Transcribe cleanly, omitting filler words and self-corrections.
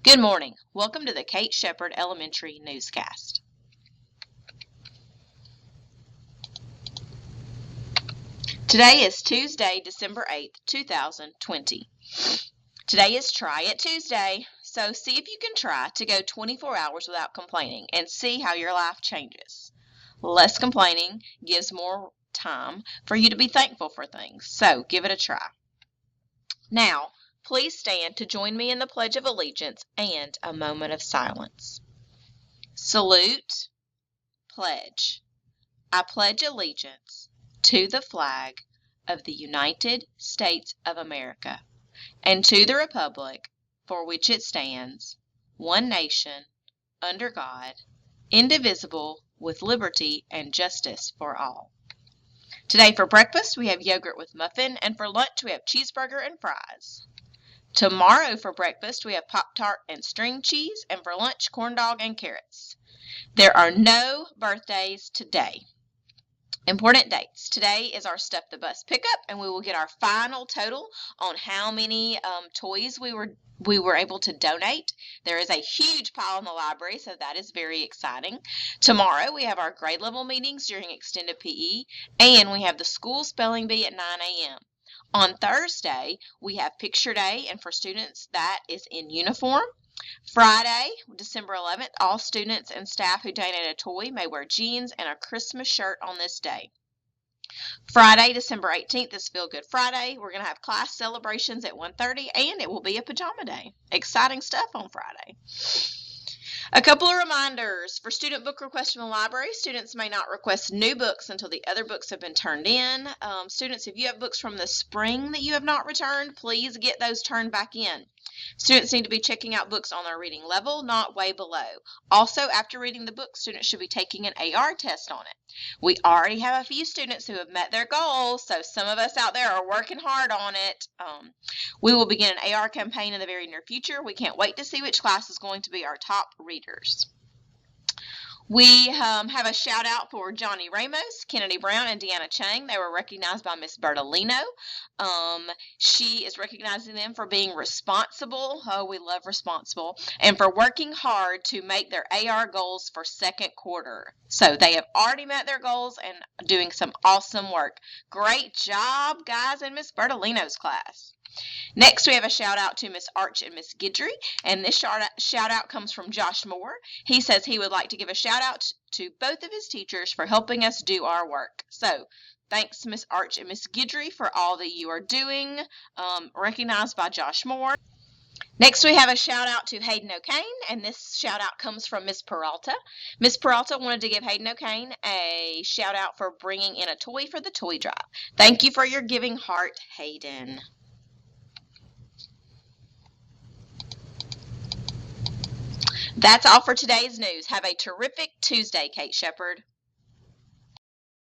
Good morning. Welcome to the Kate Shepherd Elementary Newscast. Today is Tuesday, December 8th, 2020. Today is Try It Tuesday, so see if you can try to go 24 hours without complaining and see how your life changes. Less complaining gives more time for you to be thankful for things, so give it a try. Now, please stand to join me in the Pledge of Allegiance and a moment of silence. Salute, pledge. I pledge allegiance to the flag of the United States of America and to the republic for which it stands, one nation, under God, indivisible, with liberty and justice for all. Today for breakfast we have yogurt with muffin, and for lunch we have cheeseburger and fries. Tomorrow for breakfast we have Pop-Tart and string cheese, and for lunch corn dog and carrots. There are no birthdays today. Important dates. Today is our Stuff the Bus pickup, and we will get our final total on how many toys we were able to donate. There is a huge pile in the library, so that is very exciting. Tomorrow we have our grade level meetings during extended PE, and we have the school spelling bee at 9 a.m. On Thursday, we have picture day, and for students that is in uniform. Friday, December 11th, all students and staff who donate a toy may wear jeans and a Christmas shirt on this day. Friday, December 18th is Feel Good Friday. We're going to have class celebrations at 1:30, and it will be a pajama day. Exciting stuff on Friday. A couple of reminders. For student book requests from the library, students may not request new books until the other books have been turned in. Students, if you have books from the spring that you have not returned, please get those turned back in. Students need to be checking out books on their reading level, not way below. Also, after reading the book, students should be taking an AR test on it. We already have a few students who have met their goals, so some of us out there are working hard on it. We will begin an AR campaign in the very near future. We can't wait to see which class is going to be our top readers. We have a shout out for Johnny Ramos, Kennedy Brown, and Deanna Chang. They were recognized by Miss Bertolino. She is recognizing them for being responsible. Oh, we love responsible. And for working hard to make their AR goals for second quarter. So they have already met their goals and doing some awesome work. Great job, guys, in Miss Bertolino's class. Next, we have a shout out to Miss Arch and Miss Guidry, and this shout out comes from Josh Moore. He says he would like to give a shout out to both of his teachers for helping us do our work. So, thanks Miss Arch and Miss Guidry for all that you are doing, recognized by Josh Moore. Next, we have a shout out to Hayden O'Kane, and this shout out comes from Miss Peralta. Miss Peralta wanted to give Hayden O'Kane a shout out for bringing in a toy for the toy drive. Thank you for your giving heart, Hayden. That's all for today's news. Have a terrific Tuesday, Kate Shepherd.